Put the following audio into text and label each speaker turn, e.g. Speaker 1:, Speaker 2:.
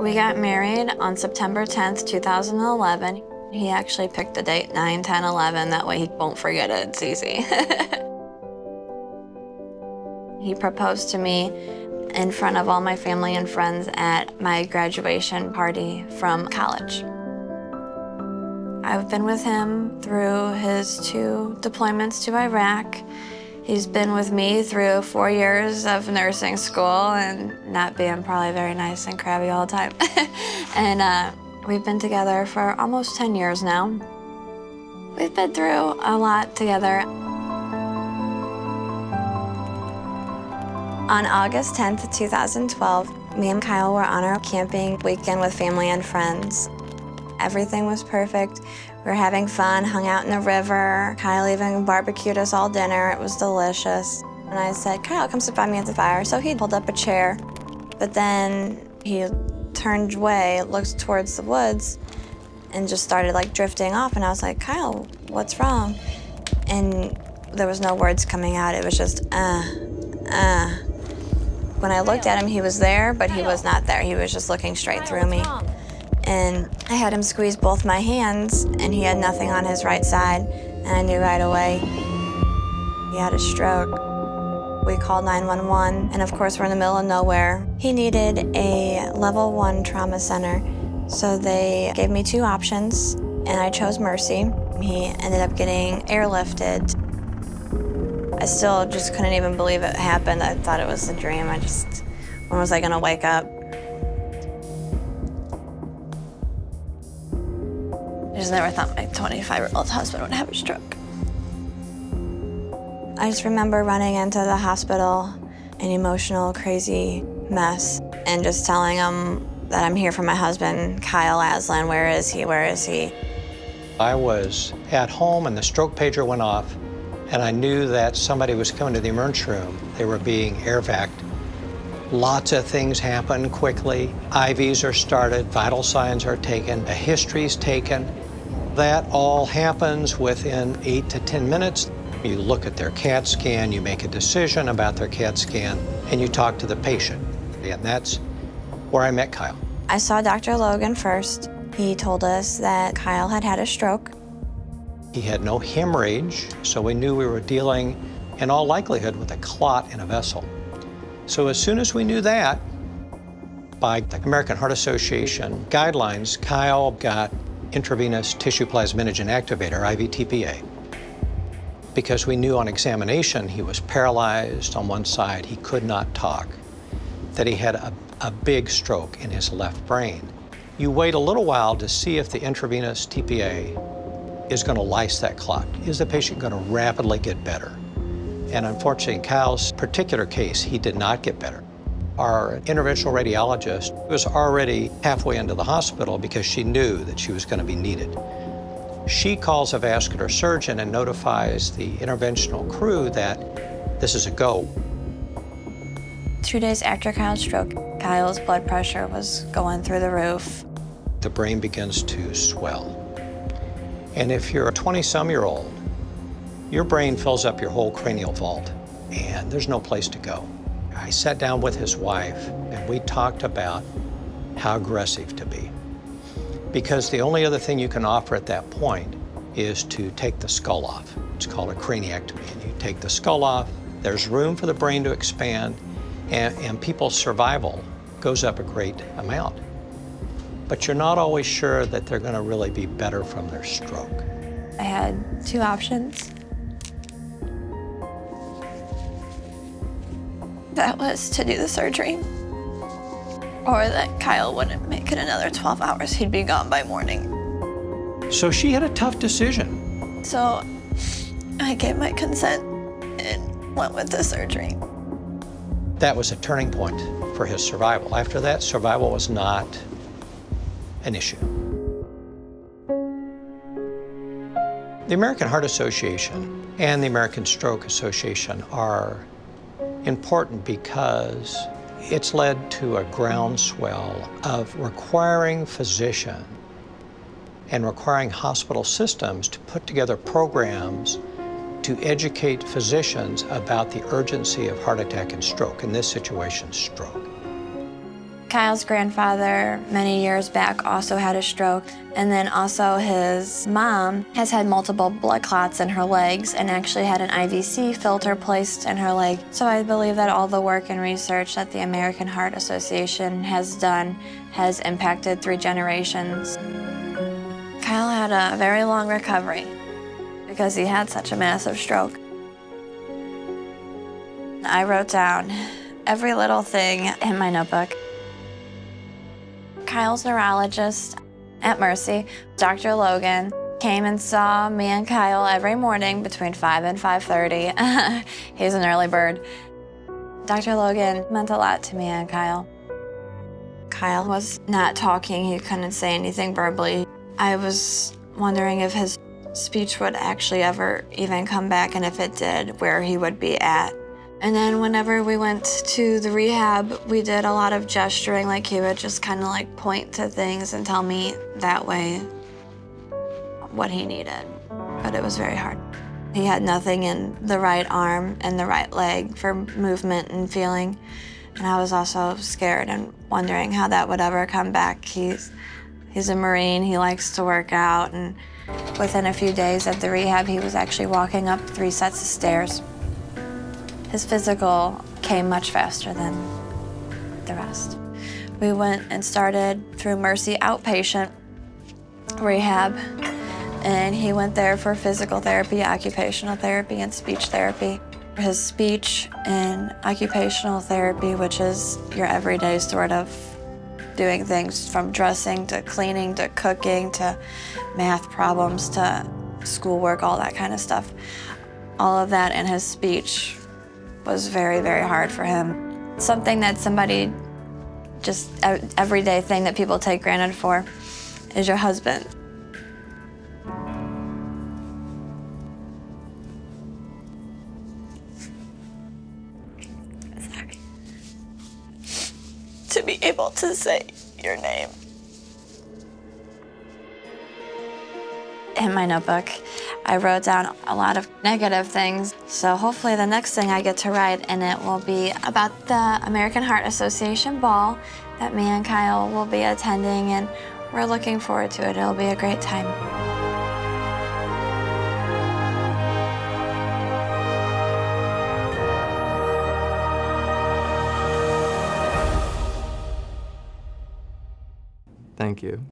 Speaker 1: We got married on September 10th, 2011. He actually picked the date 9, 10, 11. That way he won't forget it. It's easy. He proposed to me in front of all my family and friends at my graduation party from college. I've been with him through his 2 deployments to Iraq. He's been with me through 4 years of nursing school and not being probably very nice and crabby all the time. And we've been together for almost 10 years now. We've been through a lot together. On August 10th, 2012, me and Kyle were on our camping weekend with family and friends. Everything was perfect. We were having fun, hung out in the river. Kyle even barbecued us all dinner. It was delicious. And I said, Kyle, come sit by me at the fire. So he pulled up a chair, but then he turned away, looked towards the woods, and just started like drifting off. And I was like, Kyle, what's wrong? And there was no words coming out. It was just, When I looked at him, he was there, but he was not there. He was just looking straight through me. And I had him squeeze both my hands, and he had nothing on his right side. And I knew right away he had a stroke. We called 911, and of course we're in the middle of nowhere. He needed a level 1 trauma center. So they gave me 2 options, and I chose Mercy. He ended up getting airlifted. I still just couldn't even believe it happened. I thought it was a dream. When was I gonna wake up? I just never thought my 25-year-old husband would have a stroke. I just remember running into the hospital, an emotional, crazy mess, and just telling him that I'm here for my husband, Kyle Aslan. Where is he? Where is he?
Speaker 2: I was at home and the stroke pager went off, and I knew that somebody was coming to the emergency room. They were being air vac'd. Lots of things happen quickly. IVs are started, vital signs are taken, a history's taken. That all happens within 8 to 10 minutes. You look at their CAT scan, you make a decision about their CAT scan, and you talk to the patient. And that's where I met Kyle.
Speaker 1: I saw Dr. Logan first. He told us that Kyle had had a stroke.
Speaker 2: He had no hemorrhage, so we knew we were dealing, in all likelihood, with a clot in a vessel. So as soon as we knew that, by the American Heart Association guidelines, Kyle got intravenous tissue plasminogen activator, IVTPA, because we knew on examination he was paralyzed on one side, he could not talk, that he had a big stroke in his left brain. You wait a little while to see if the intravenous TPA is going to lyse that clot. Is the patient going to rapidly get better? And unfortunately, in Kyle's particular case, he did not get better. Our interventional radiologist was already halfway into the hospital because she knew that she was going to be needed. She calls a vascular surgeon and notifies the interventional crew that this is a go.
Speaker 1: 2 days after Kyle's stroke, Kyle's blood pressure was going through the roof.
Speaker 2: The brain begins to swell. And if you're a 20-some-year-old, your brain fills up your whole cranial vault, and there's no place to go. I sat down with his wife, and we talked about how aggressive to be. Because the only other thing you can offer at that point is to take the skull off. It's called a craniectomy. And you take the skull off, there's room for the brain to expand, and people's survival goes up a great amount. But you're not always sure that they're going to really be better from their stroke.
Speaker 1: I had 2 options. That was to do the surgery, or that Kyle wouldn't make it another 12 hours. He'd be gone by morning.
Speaker 2: So she had a tough decision.
Speaker 1: So I gave my consent and went with the surgery.
Speaker 2: That was a turning point for his survival. After that, survival was not an issue. The American Heart Association and the American Stroke Association are important because it's led to a groundswell of requiring physicians and requiring hospital systems to put together programs to educate physicians about the urgency of heart attack and stroke, in this situation, stroke.
Speaker 1: Kyle's grandfather, many years back, also had a stroke, and then also his mom has had multiple blood clots in her legs and actually had an IVC filter placed in her leg. So I believe that all the work and research that the American Heart Association has done has impacted 3 generations. Kyle had a very long recovery because he had such a massive stroke. I wrote down every little thing in my notebook. Kyle's neurologist at Mercy, Dr. Logan, came and saw me and Kyle every morning between 5 and 5:30. He's an early bird. Dr. Logan meant a lot to me and Kyle. Kyle was not talking. He couldn't say anything verbally. I was wondering if his speech would actually ever even come back, and if it did, where he would be at. And then whenever we went to the rehab, we did a lot of gesturing, like he would just kind of like point to things and tell me that way what he needed. But it was very hard. He had nothing in the right arm and the right leg for movement and feeling. And I was also scared and wondering how that would ever come back. He's a Marine, he likes to work out, and within a few days at the rehab, he was actually walking up 3 sets of stairs. His physical came much faster than the rest. We went and started through Mercy outpatient rehab, and he went there for physical therapy, occupational therapy, and speech therapy. His speech and occupational therapy, which is your everyday sort of doing things from dressing to cleaning to cooking to math problems to schoolwork, all that kind of stuff. All of that in his speech was very, very hard for him. Something that somebody, just everyday thing that people take granted for is your husband. Sorry. To be able to say your name. In my notebook, I wrote down a lot of negative things. So hopefully the next thing I get to write, and it will be about the American Heart Association ball that me and Kyle will be attending, and we're looking forward to it. It'll be a great time.
Speaker 3: Thank you.